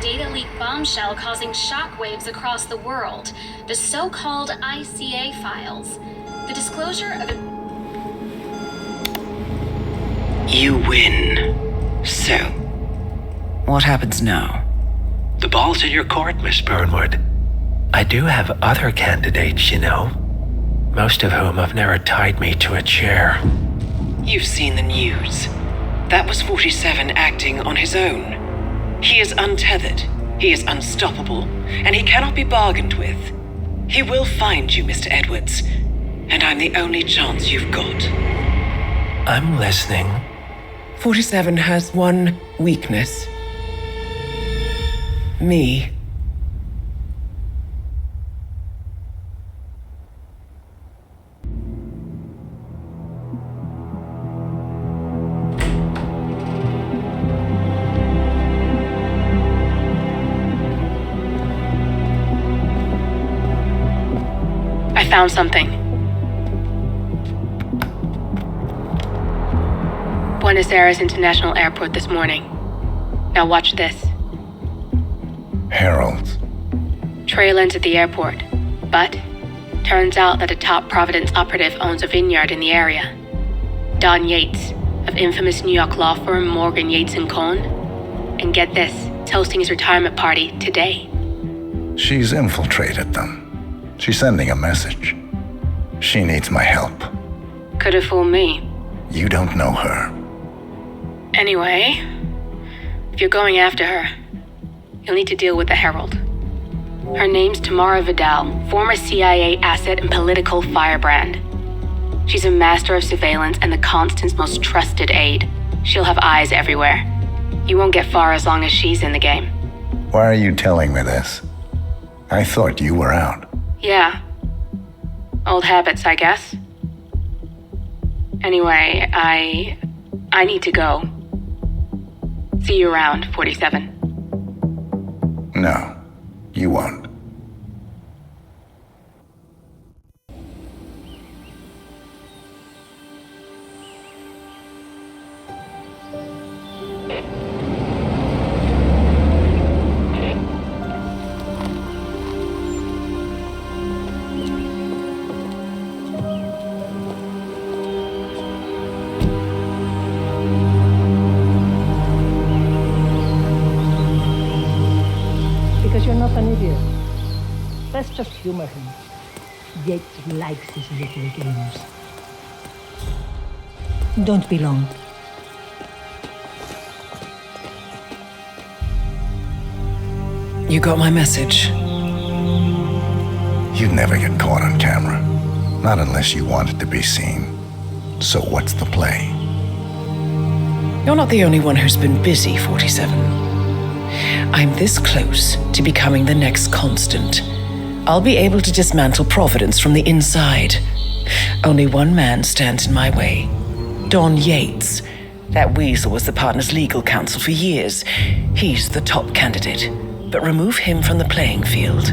data leak bombshell causing shockwaves across the world. The so-called ICA files. The disclosure of... You win. So, what happens now? The ball's in your court, Miss Burnwood. I do have other candidates, you know. Most of whom have never tied me to a chair. You've seen the news. That was 47 acting on his own. He is untethered, he is unstoppable, and he cannot be bargained with. He will find you, Mr. Edwards, and I'm the only chance you've got. I'm listening. 47 has one weakness. Me. I found something. Buenos Aires International Airport this morning. Now watch this. Heralds. Trail ends at the airport, but turns out that a top Providence operative owns a vineyard in the area. Don Yates, of infamous New York law firm Morgan, Yates & Cohn. And get this, it's hosting his retirement party today. She's infiltrated them. She's sending a message. She needs my help. Could have fooled me. You don't know her. Anyway, if you're going after her, you'll need to deal with the Herald. Her name's Tamara Vidal, former CIA asset and political firebrand. She's a master of surveillance and the Constant's most trusted aide. She'll have eyes everywhere. You won't get far as long as she's in the game. Why are you telling me this? I thought you were out. Yeah. Old habits, I guess. Anyway, I need to go. See you around, 47. No, you won't. Because you're not an idiot. Let's just humor him. Yates likes his little games. Don't be long. You got my message. You'd never get caught on camera. Not unless you wanted to be seen. So what's the play? You're not the only one who's been busy, 47. I'm this close to becoming the next Constant. I'll be able to dismantle Providence from the inside. Only one man stands in my way. Don Yates. That weasel was the partner's legal counsel for years. He's the top candidate. But remove him from the playing field.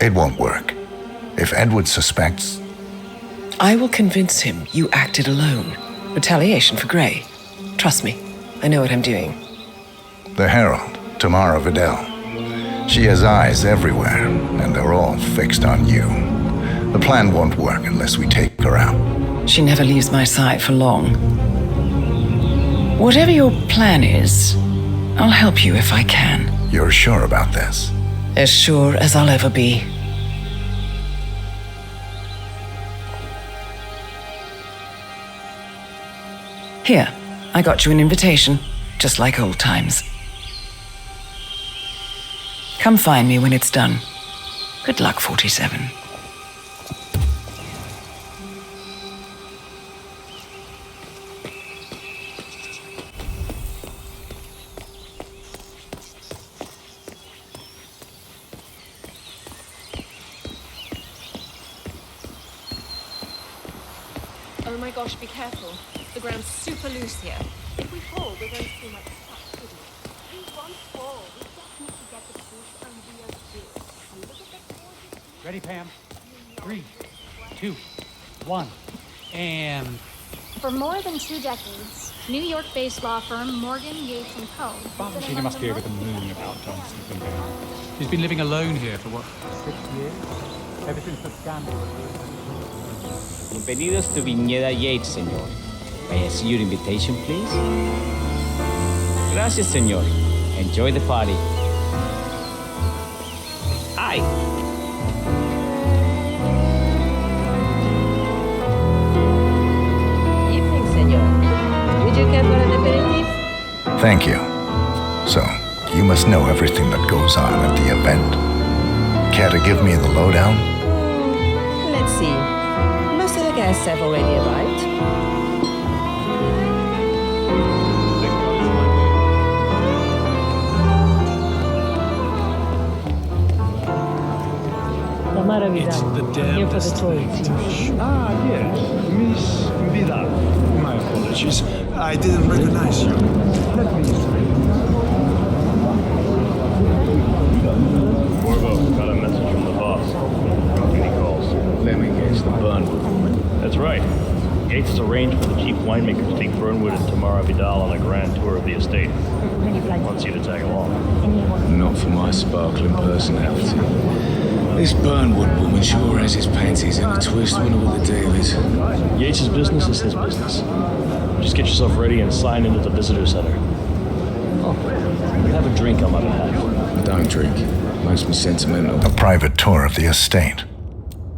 It won't work. If Edward suspects... I will convince him you acted alone. Retaliation for Grey. Trust me, I know what I'm doing. The Herald, Tamara Vidal. She has eyes everywhere, and they're all fixed on you. The plan won't work unless we take her out. She never leaves my side for long. Whatever your plan is, I'll help you if I can. You're sure about this? As sure as I'll ever be. Here, I got you an invitation, just like old times. Come find me when it's done. Good luck, 47. Oh my gosh, be careful. The ground's super loose here. If we fall, we're going to seem like such idiots. We won't fall. We just need to get the push and we are good. Look at that gorgeous... Ready, Pam? 3, 2, 1, and For more than 2 decades, New York-based law firm Morgan, Yates & Co. Valentina must be over the moon about John sleeping there. He's been living alone here for what, 6 years? Ever since the scandal. Bienvenidos to Viñeda Yates, señor. May I see your invitation, please? Gracias, señor. Enjoy the party. Hi. Evening, senor. Would you care for an aperitif? Thank you. So, you must know everything that goes on at the event. Care to give me the lowdown? Let's see. Most of the guests have already arrived. Tamara It's Vidal, the here for the damnedest toys. thing to shoot. Ah, yes, Miss Vidal. My apologies. I didn't recognize you. Let me see. Corvo, got a message from the boss. Any calls? Let me guess, the Burnwood. That's right. Yates has arranged for the chief winemaker to take Burnwood and Tamara Vidal on a grand tour of the estate. Wants you to tag along. Not for my sparkling personality. This Burnwood woman sure has his panties in a twist. Wonder what the deal is. Yates' business is his business. Just get yourself ready and sign into the visitor center. Oh, have a drink on my behalf. I don't drink. Makes me sentimental. A private tour of the estate.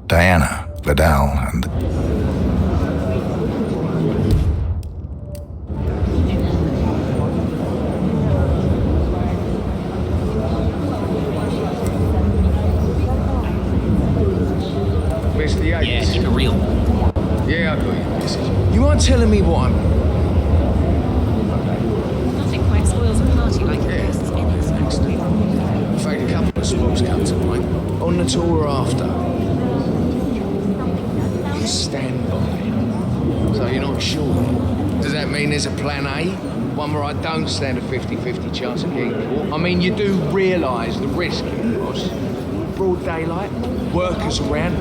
Diana, Vidal, and... Mr. Yates. Yeah, keep it real. Yeah, I got your message. You mind telling me what I'm... Nothing quite spoils a party like a guest's innings. In fact, a couple of spots come to mind. On the tour after. Stand by. So you're not sure? Does that mean there's a plan A? One where I don't stand a 50-50 chance of getting caught? I mean, you do realise the risk here, boss. Broad daylight, workers around.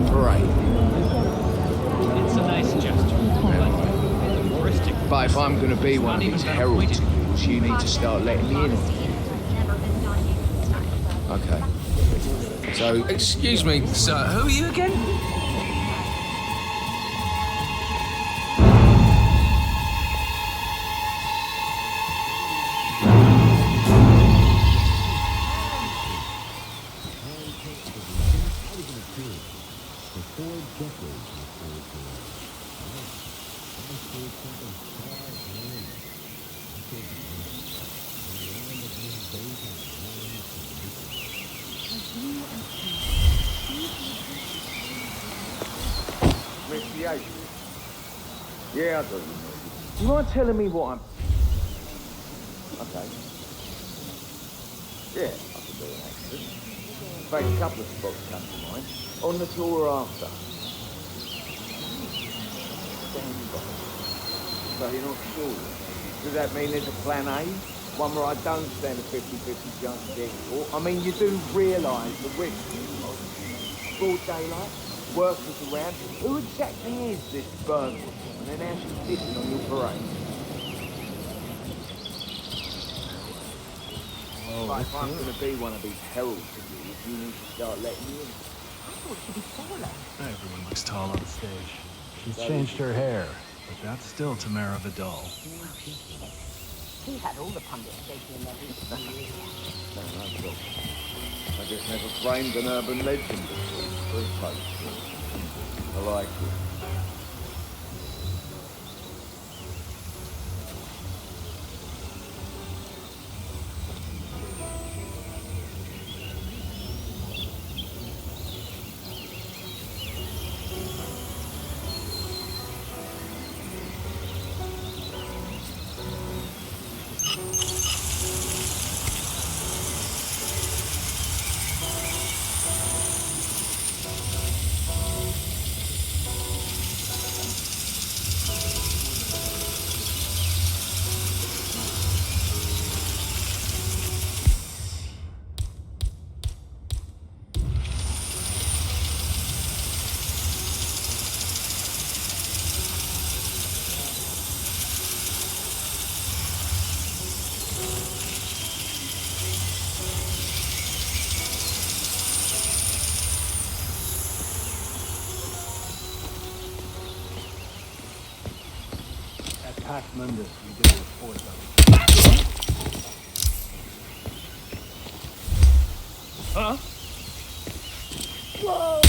Parade. It's a nice gesture. But if I'm going to be one of these heralds, you need to start letting me in. Okay. So, excuse me, sir, who are you again? Yeah, I got you. You mind telling me what I'm... Okay. Yeah, I could do an accident. In fact, a couple of spots come to mind. On the tour after. Stand by. So you're not sure? Does that mean there's a plan A? One where I don't stand a 50-50 chance of getting caught? I mean, you do realise the risk. Broad daylight, workers around. Who exactly is this Burnwood? And then she's sitting on your parade. But if I'm going to be one of these heralds of you, you need to start letting me in. I thought she'd be taller. Everyone looks tall on stage. She's changed her hair, but that's still Tamara Vidal. He had all the pundits shaking their boots. No, I just never framed an urban legend before. Very close. I like it. past members we did a report about. Huh? Whoa!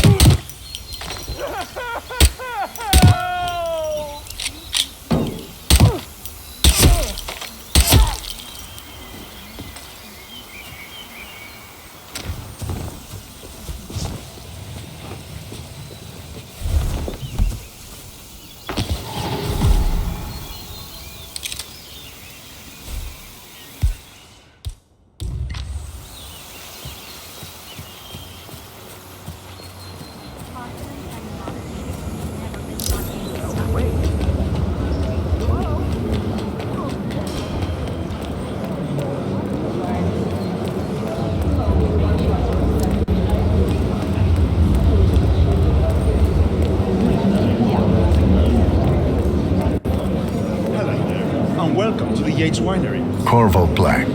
Welcome to the Yates Winery. Corvo Black.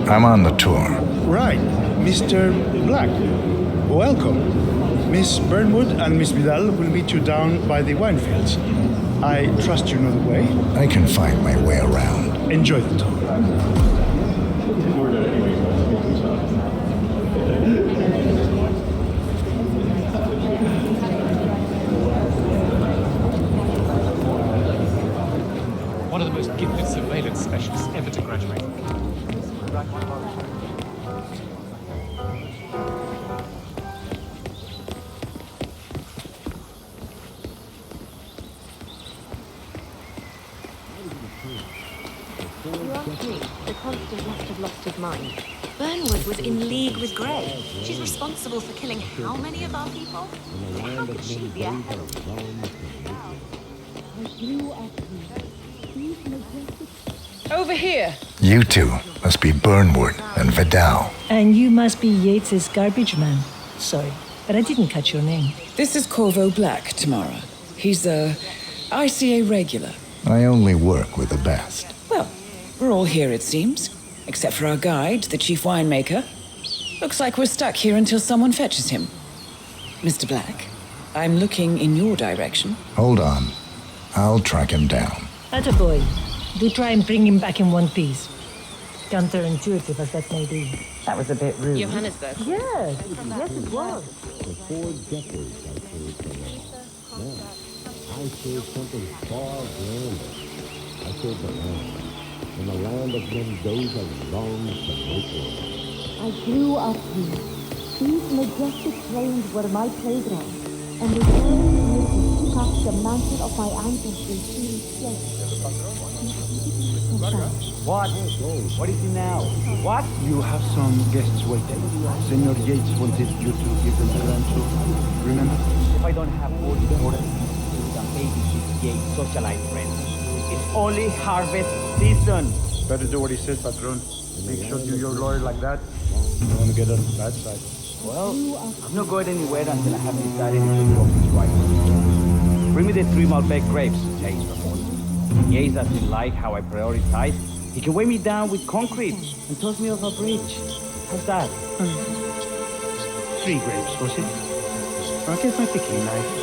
I'm on the tour. Right, Mr. Black. Welcome. Miss Burnwood and Miss Vidal will meet you down by the wine fields. I trust you know the way. I can find my way around. Enjoy the tour. One of the most gifted surveillance specialists ever to graduate. You ask me, the constant must have lost his mind. Burnwood was in league with Grey. She's responsible for killing how many of our people? How could she be a herald? Over here. You two must be Burnwood and Vidal. And you must be Yates's garbage man. Sorry, but I didn't catch your name. This is Corvo Black, Tamara. He's a ICA regular. I only work with the best. Well, we're all here, it seems. Except for our guide, the chief winemaker. Looks like we're stuck here until someone fetches him. Mr. Black, I'm looking in your direction. Hold on. I'll track him down. Attaboy. Do try and bring him back in one piece. Counterintuitive as that may be. That was a bit rude. Johannesburg. Yes, yes it was. For 4 decades I served the land. Now, I serve something far grander. I serve the land. And the land of Mendoza longs to make war. I grew up here. These majestic plains were my playground. And the early years took up the mantle of my ancestors to What? What is it now? What? You have some guests waiting. Senor Yates wanted you to give them the grand tour. Remember? If I don't have all the orders with an ABC socialite friends, it's only harvest season. Better do what he says, Patron. Make sure you're lawyer like that. You don't want to get on the bad side. Well, I'm not going anywhere until I have decided if the job is right. Bring me the 3 Malbec grapes, Yates proposed. Yates doesn't like how I prioritize. He can weigh me down with concrete and toss me off a bridge. How's that? 3 grapes, was it? I'll get my picking knife.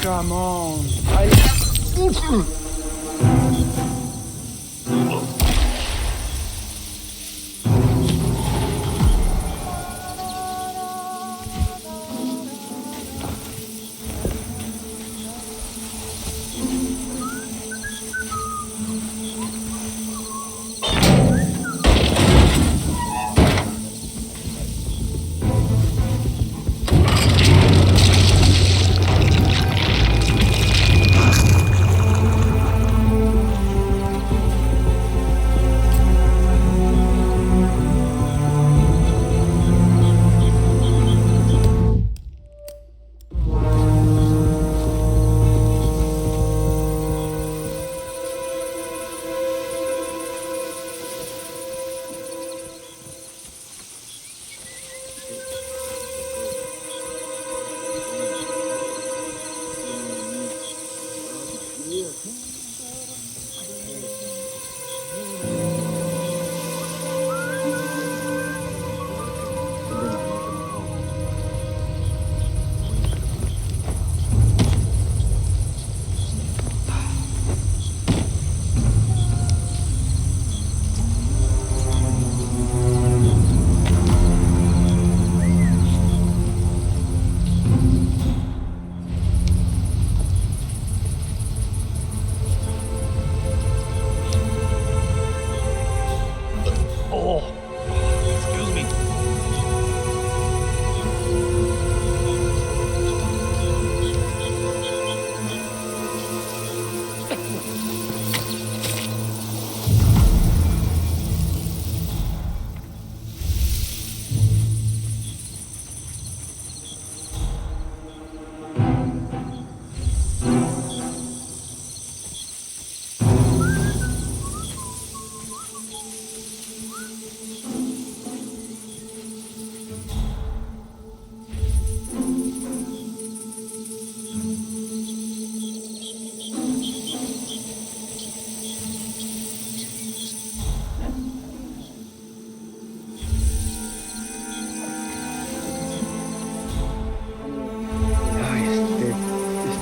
Come on.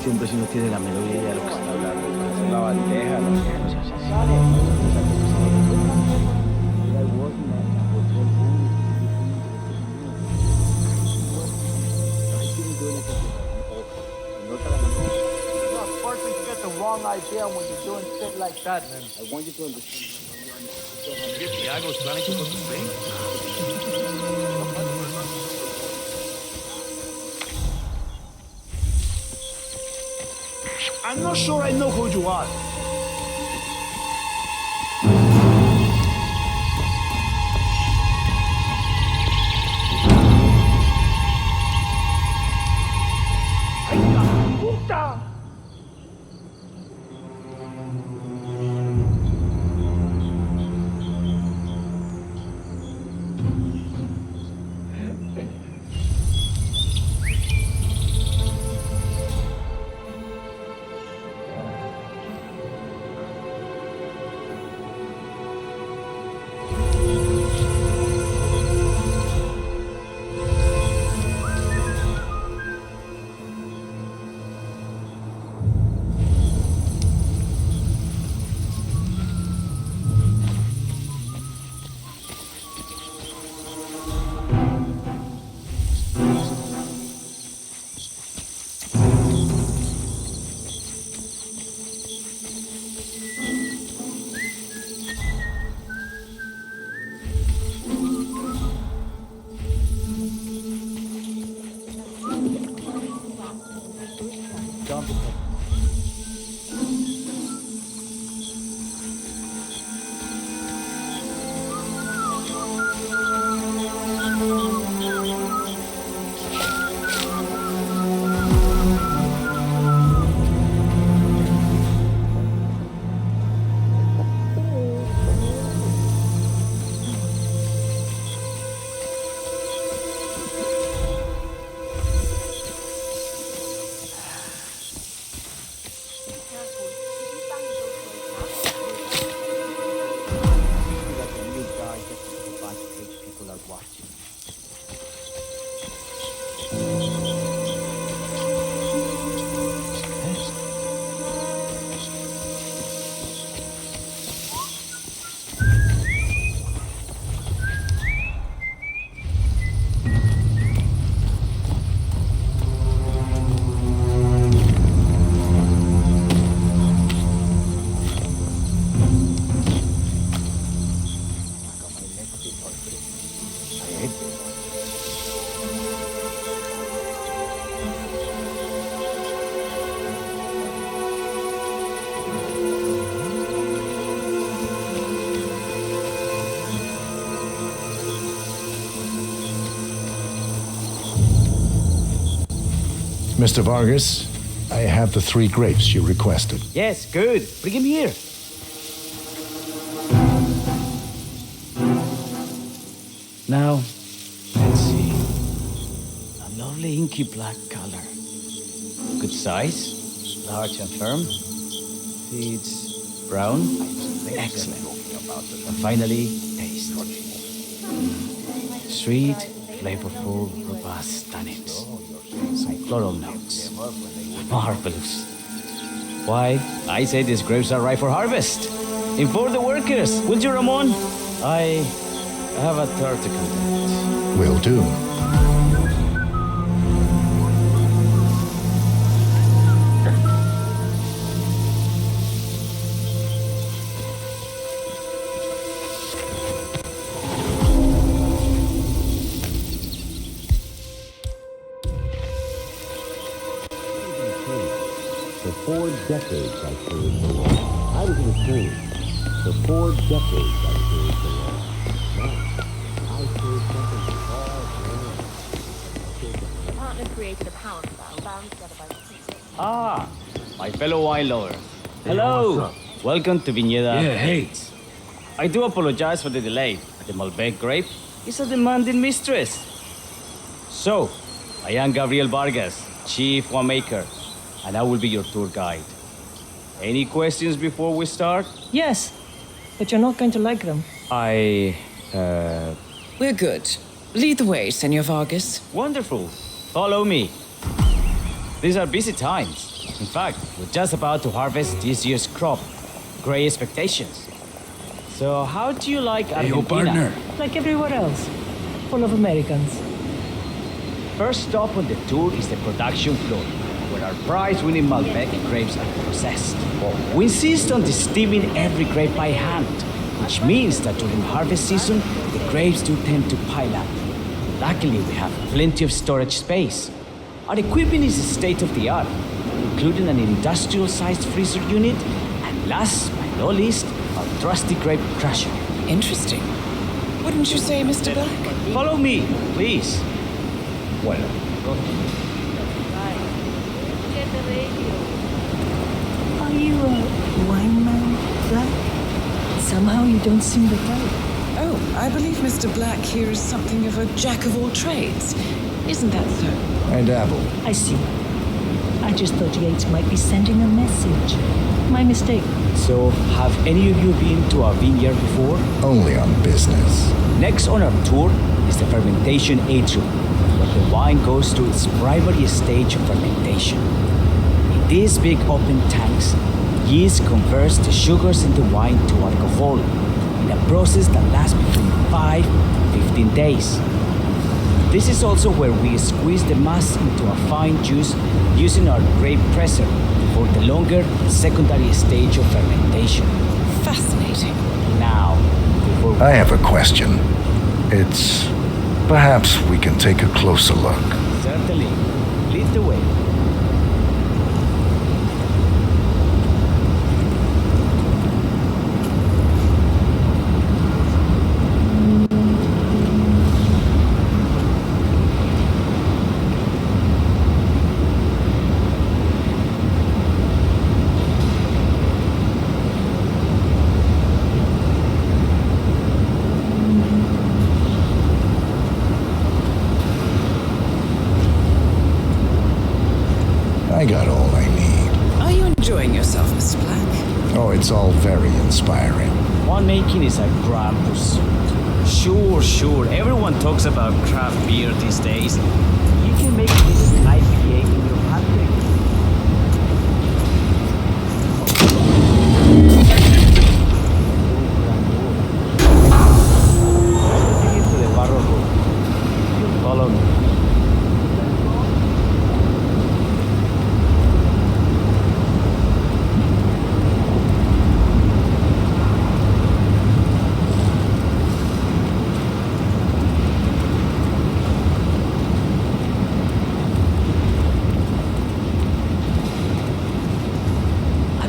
Siempre si no tiene la melodía de lo que está hablando. Es la bandeja, wrong idea when you're doing shit like that, man. I want you to understand. Diago's planning to go to Spain? I'm not sure I know who you are. Mr. Vargas, I have the 3 grapes you requested. Yes, good. Bring him here. Now, let's see. A lovely inky black color. Good size, large and firm. Seeds brown. Excellent. And finally, taste. Sweet, flavorful, robust tannins. Some floral notes. Marvelous. Why, I say these grapes are ripe for harvest. Inform the workers, will you, Ramon? I have a third to conduct. Will do. For 4 decades I served the law. I was an attorney. For 4 decades I served the law. Now, I serve something far greater. The partner created a power style bound together by the Ah, my fellow wine lover. Hello. Welcome to Vineyard. Yeah, hey. I do apologize for the delay. The Malbec grape is a demanding mistress. So, I am Gabriel Vargas, chief winemaker, and I will be your tour guide. Any questions before we start? Yes, but you're not going to like them. We're good. Lead the way, Senor Vargas. Wonderful. Follow me. These are busy times. In fact, we're just about to harvest this year's crop. Great expectations. So how do you like Argentina? Like everywhere else. Full of Americans. First stop on the tour is the production floor, where our prize-winning Malbec grapes are processed. We insist on steaming every grape by hand, which means that during harvest season, the grapes do tend to pile up. Luckily, we have plenty of storage space. Our equipment is state-of-the-art, including an industrial-sized freezer unit, and last but not least, our trusty grape crusher. Interesting. Wouldn't you say, Mr. Black? Follow me, please. Well, Are you a wine man, Black? Somehow you don't seem the type. Oh, I believe Mr. Black here is something of a jack of all trades. Isn't that so? I dabble. I see. I just thought Yates might be sending a message. My mistake. So, have any of you been to our vineyard before? Only on business. Next on our tour is the fermentation atrium, where the wine goes through its primary stage of fermentation. In these big open tanks, yeast converts the sugars in the wine to alcohol in a process that lasts between 5 and 15 days. This is also where we squeeze the mass into a fine juice using our grape presser for the longer secondary stage of fermentation. Fascinating. Now, before I have a question. It's... perhaps we can take a closer look. Certainly. Lead the way. I got all I need. Are you enjoying yourself, Mr. Black? Oh, it's all very inspiring. Winemaking is a grand pursuit. Sure. Everyone talks about craft beer these days. You can make this IPA in your pantry. Take it to the barrel room. You'll follow me.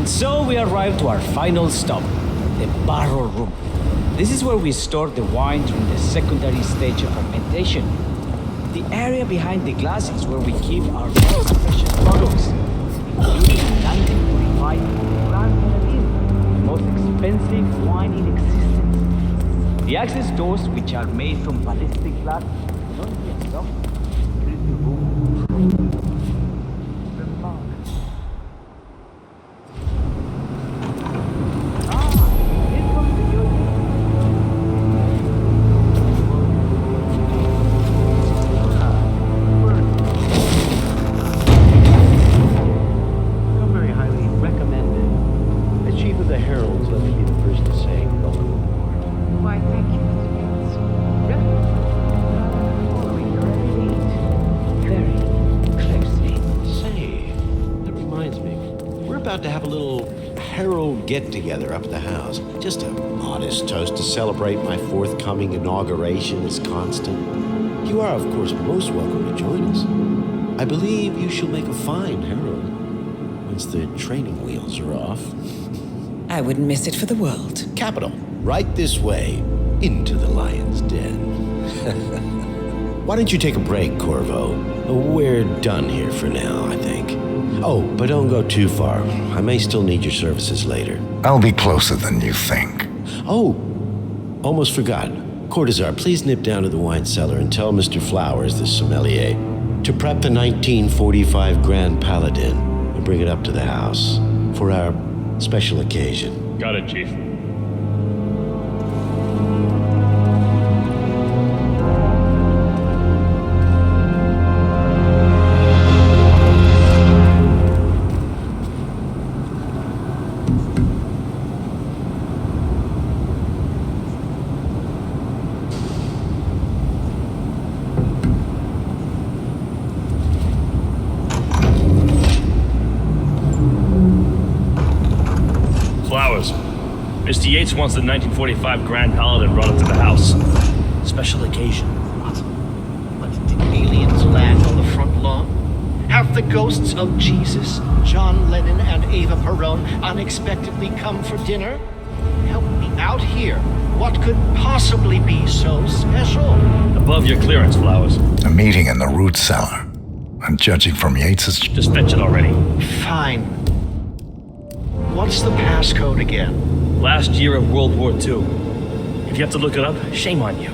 So we arrived to our final stop, the barrel room. This is where we store the wine during the secondary stage of fermentation. The area behind the glass is where we keep our most precious products, including London 45 Grand Grenadine, the most expensive wine in existence. The access doors, which are made from ballistic glass, don't get stuck. There is the room. The heralds, let me be the first to say welcome aboard. Why, thank you, Mr. Yates. Following your every lead. Very closely. Say, that reminds me. We're about to have a little herald get-together up at the house. Just a modest toast to celebrate my forthcoming inauguration as constant. You are, of course, most welcome to join us. I believe you shall make a fine herald once the training wheels are off. I wouldn't miss it for the world. Capital. Right this way, into the lion's den. Why don't you take a break, Corvo? We're done here for now, I think. Oh, but don't go too far. I may still need your services later. I'll be closer than you think. Oh, almost forgot. Cortazar, please nip down to the wine cellar and tell Mr. Flowers, the sommelier, to prep the 1945 Grand Paladin and bring it up to the house for our special occasion. Got it, Chief. Mr. Yates wants the 1945 Grand Paladin brought up to the house. Special occasion. What, did aliens land on the front lawn? Have the ghosts of Jesus, John Lennon, and Eva Peron unexpectedly come for dinner? Help me out here. What could possibly be so special? Above your clearance, Flowers. A meeting in the root cellar. And judging from Yates's... Just fetch it already. Fine. What's the passcode again? Last year of World War II. If you have to look it up, shame on you.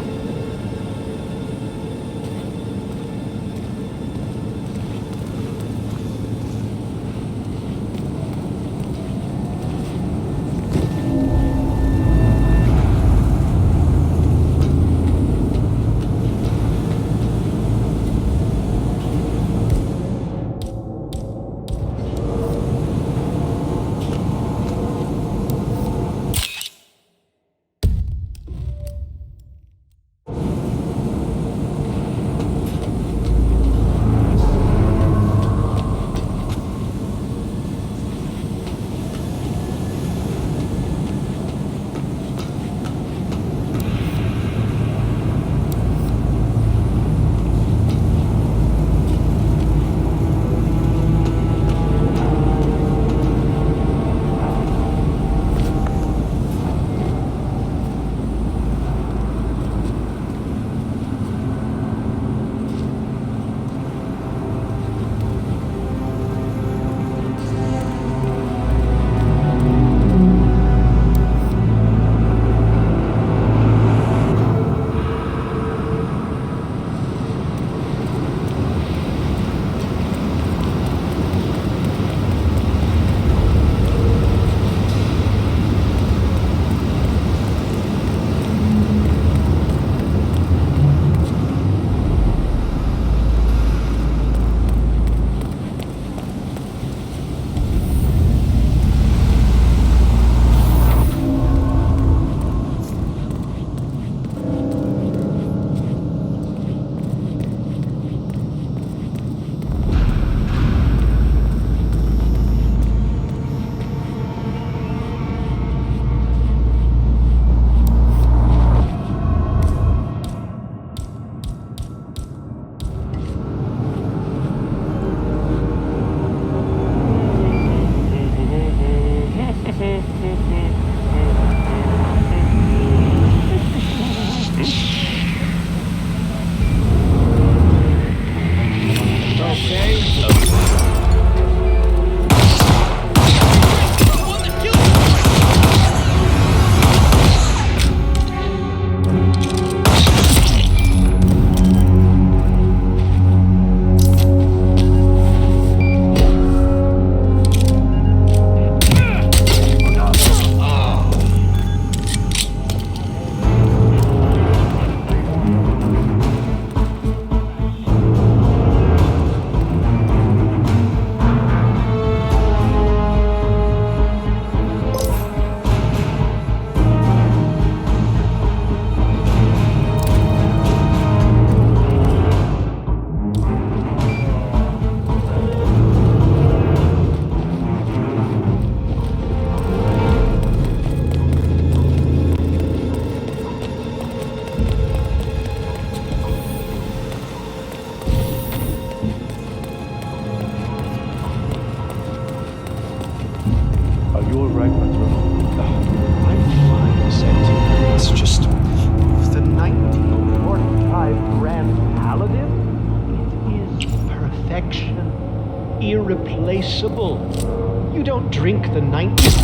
Irreplaceable. You don't drink the 90s.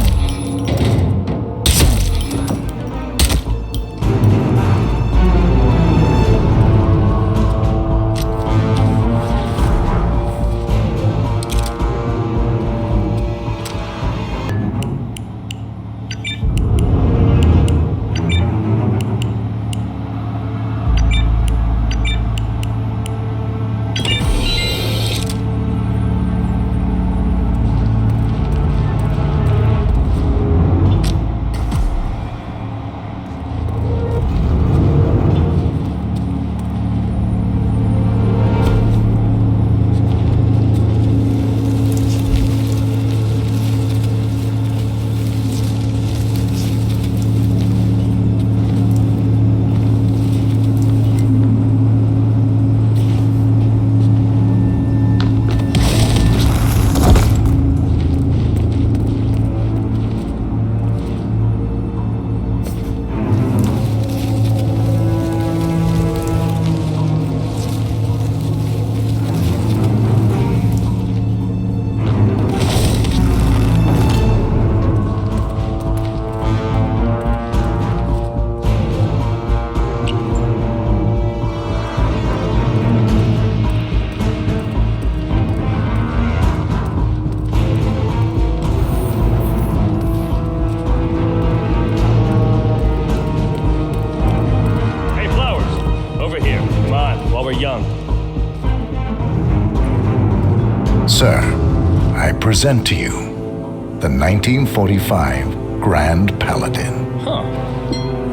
present to you the 1945 Grand Paladin. Huh.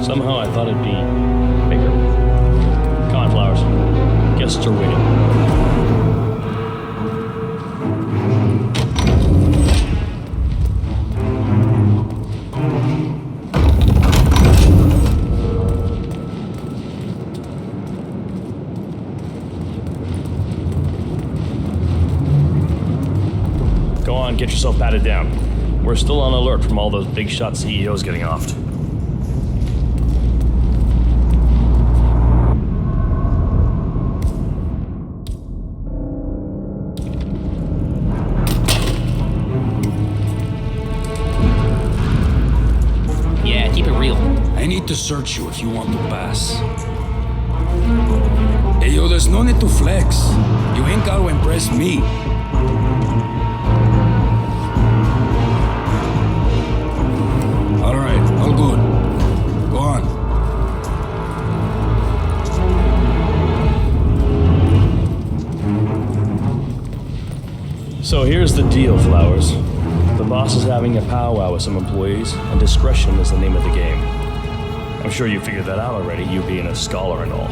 Somehow I thought it'd be bigger. Come on, Flowers. Guests are waiting. Go on, get yourself patted down. We're still on alert from all those big shot CEOs getting offed. Yeah, keep it real. I need to search you if you want to pass. Hey, yo, there's no need to flex. You ain't gotta impress me. All right, all good. Go on. So here's the deal, Flowers. The boss is having a powwow with some employees, and discretion is the name of the game. I'm sure you figured that out already, you being a scholar and all.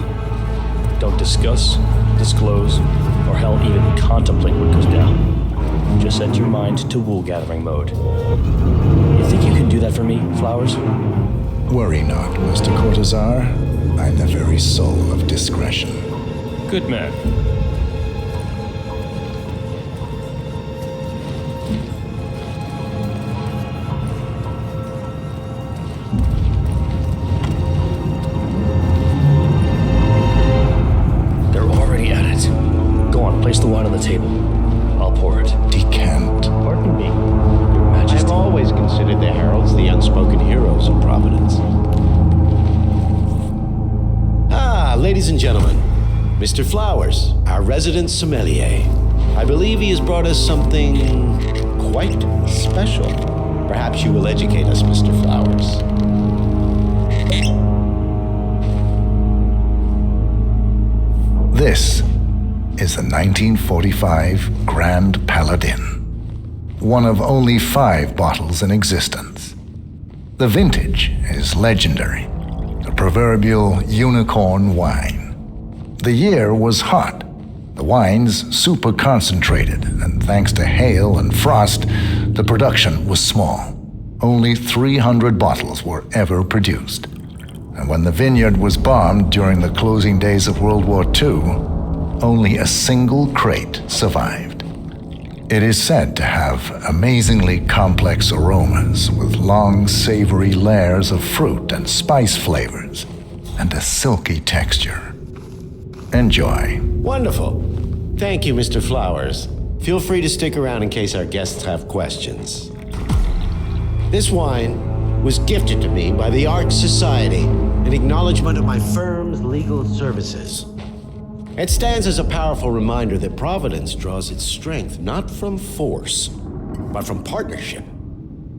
Don't discuss, disclose, or hell even contemplate what goes down. Just set your mind to wool-gathering mode. You think you can do that for me, Flowers? Worry not, Mr. Cortazar. I'm the very soul of discretion. Good man. Place the wine on the table. I'll pour it. Decant. Pardon me, Your Majesty. I've always considered the heralds the unspoken heroes of Providence. Ah, ladies and gentlemen, Mr. Flowers, our resident sommelier. I believe he has brought us something quite special. Perhaps you will educate us, Mr. Flowers. This is the 1945 Grand Paladin, one of only 5 bottles in existence. The vintage is legendary, the proverbial unicorn wine. The year was hot, the wine's super concentrated, and thanks to hail and frost, the production was small. Only 300 bottles were ever produced. And when the vineyard was bombed during the closing days of World War II, only a single crate survived. It is said to have amazingly complex aromas with long, savory layers of fruit and spice flavors, and a silky texture. Enjoy. Wonderful. Thank you, Mr. Flowers. Feel free to stick around in case our guests have questions. This wine was gifted to me by the Art Society in acknowledgement of my firm's legal services. It stands as a powerful reminder that Providence draws its strength not from force, but from partnership.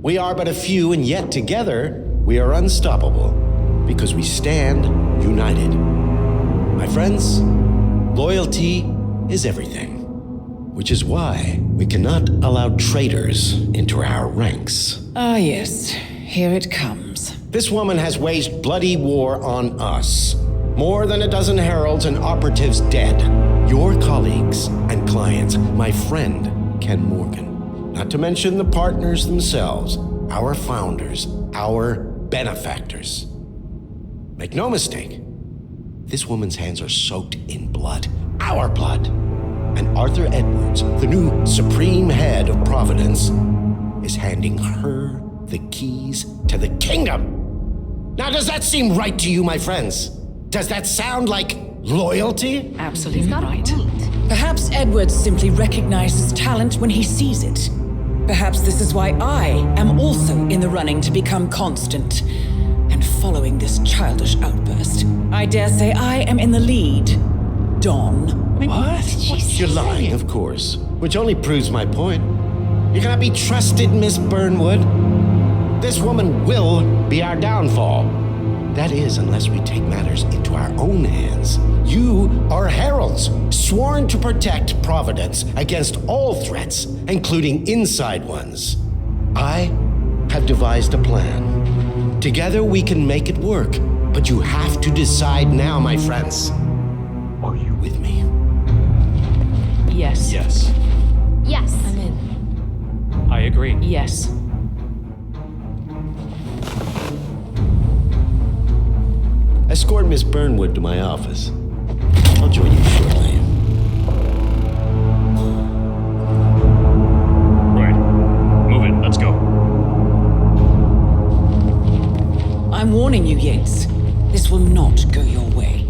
We are but a few, and yet together we are unstoppable because we stand united. My friends, loyalty is everything, which is why we cannot allow traitors into our ranks. Ah, yes. Here it comes. This woman has waged bloody war on us. More than a dozen heralds and operatives dead. Your colleagues and clients, my friend, Ken Morgan. Not to mention the partners themselves, our founders, our benefactors. Make no mistake, this woman's hands are soaked in blood, our blood. And Arthur Edwards, the new supreme head of Providence, is handing her the keys to the kingdom. Now, does that seem right to you, my friends? Does that sound like loyalty? Absolutely right. Perhaps Edwards simply recognizes talent when he sees it. Perhaps this is why I am also in the running to become constant. And following this childish outburst, I dare say I am in the lead. Don. What? You're lying, of course. Which only proves my point. You cannot be trusted, Miss Burnwood. This woman will be our downfall. That is, unless we take matters into our own hands. You are heralds, sworn to protect Providence against all threats, including inside ones. I have devised a plan. Together we can make it work, but you have to decide now, my friends. Are you with me? Yes. Yes. Yes. I'm in. I agree. Yes. Escort Miss Burnwood to my office. I'll join you shortly. Right. Move it. Let's go. I'm warning you, Yates. This will not go your way.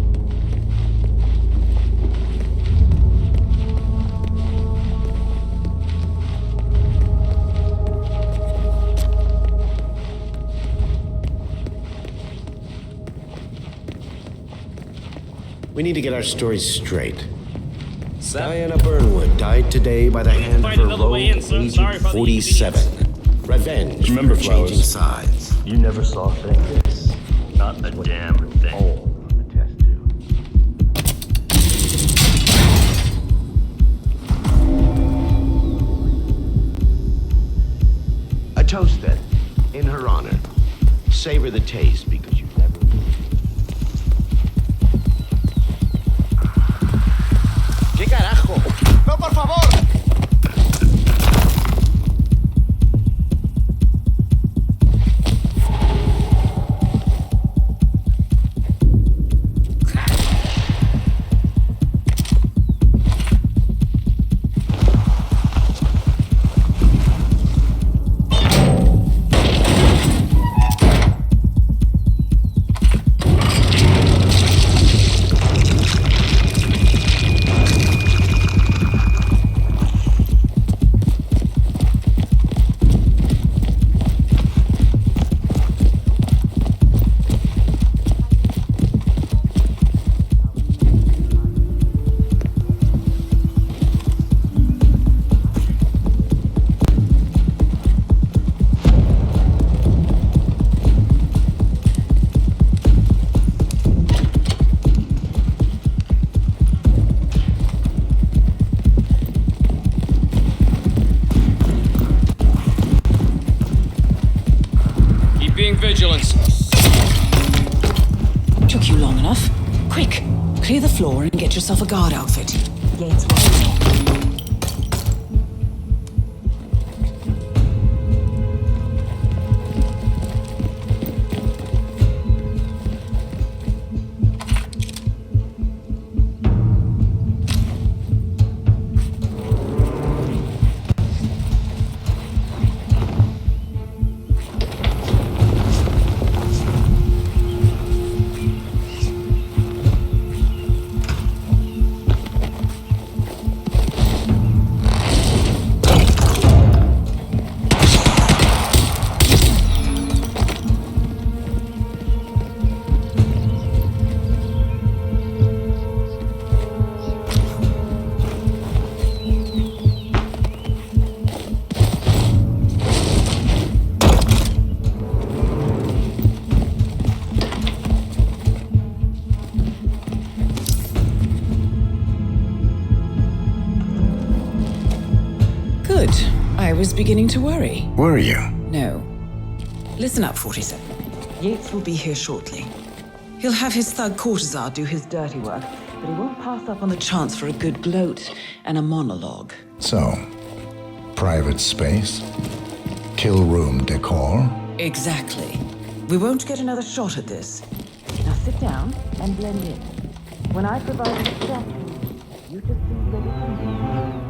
We need to get our stories straight. Diana Burnwood died today by the hand of her rogue agent 47. Revenge. Remember, for changing Flowers, sides. you never saw a thing like this. Not a damn thing. A toast then, in her honor. Savor the taste because you've never... ¿Qué carajo? ¡No, por favor! Vigilance. Took you long enough. Quick, clear the floor and get yourself a guard outfit. Yates will... I was beginning to worry. Were you? No. Listen up, 47. Yates will be here shortly. He'll have his thug courtesan do his dirty work, but he won't pass up on the chance for a good gloat and a monologue. So, private space? Kill room decor? Exactly. We won't get another shot at this. Now sit down and blend in. When I provide instructions, you just be ready to move.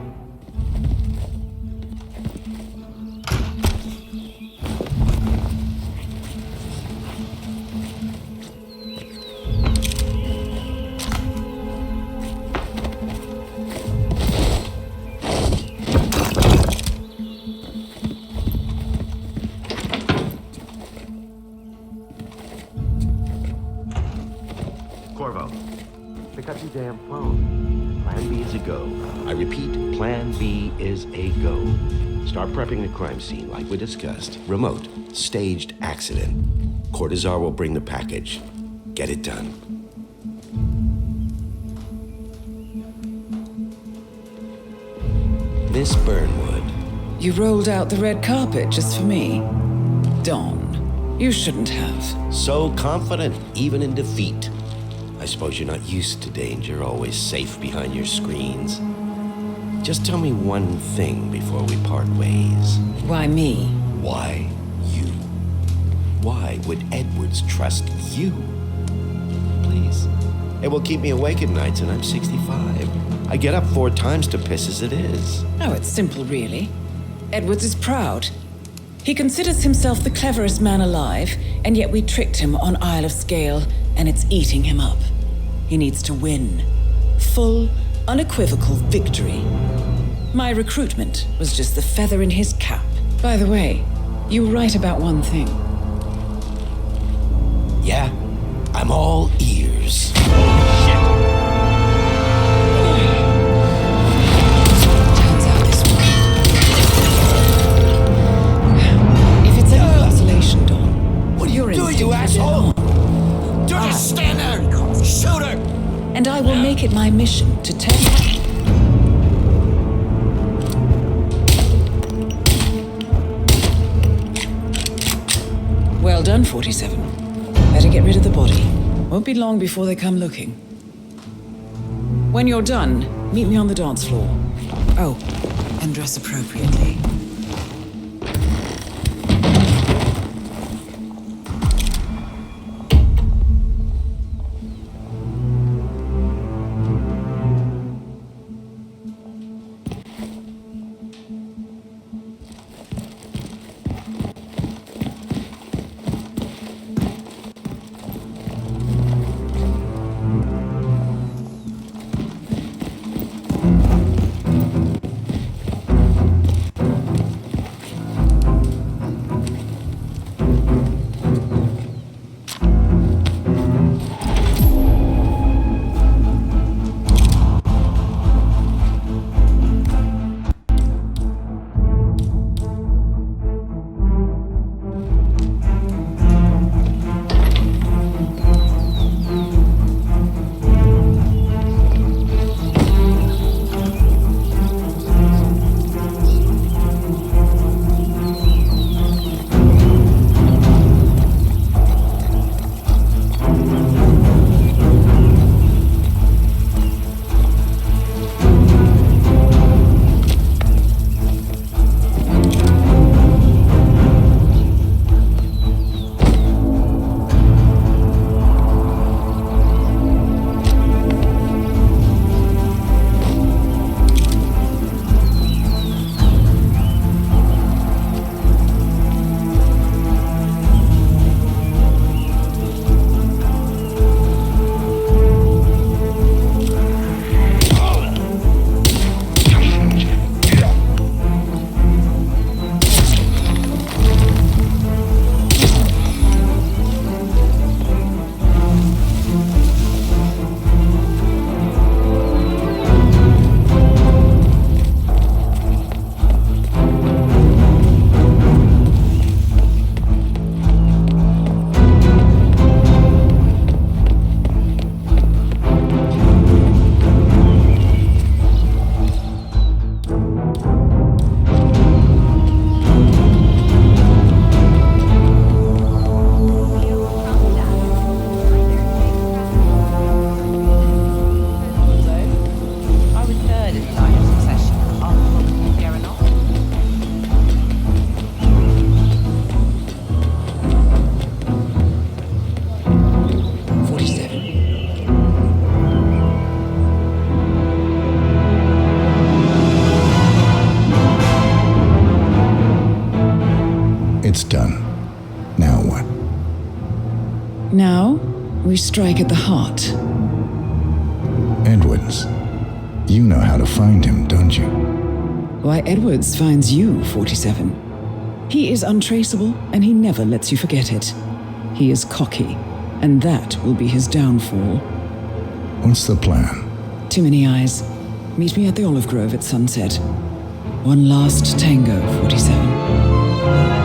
damn phone. Plan B is a go. I repeat, Plan B is a go. Start prepping the crime scene like we discussed. Remote, staged accident. Cortazar will bring the package. Get it done. Miss Burnwood. You rolled out the red carpet just for me. Don, you shouldn't have. So confident, even in defeat. I suppose you're not used to danger, always safe behind your screens. Just tell me one thing before we part ways. Why me? Why you? Why would Edwards trust you? Please. It will keep me awake at nights, and I'm 65. I get up 4 times to piss as it is. Oh, it's simple, really. Edwards is proud. He considers himself the cleverest man alive, and yet we tricked him on Isle of Scale, and it's eating him up. He needs to win. Full, unequivocal victory. My recruitment was just the feather in his cap. By the way, you were right about one thing. Yeah, I'm all ears. You asshole! Don't just stand there! Shoot her! And I will make it my mission to tell you. Well done, 47. Better get rid of the body. Won't be long before they come looking. When you're done, meet me on the dance floor. Oh, and dress appropriately. It's done. Now what? Now, we strike at the heart. Edwards. You know how to find him, don't you? Why, Edwards finds you, 47. He is untraceable, and he never lets you forget it. He is cocky, and that will be his downfall. What's the plan? Too many eyes. Meet me at the Olive Grove at sunset. One last tango, 47.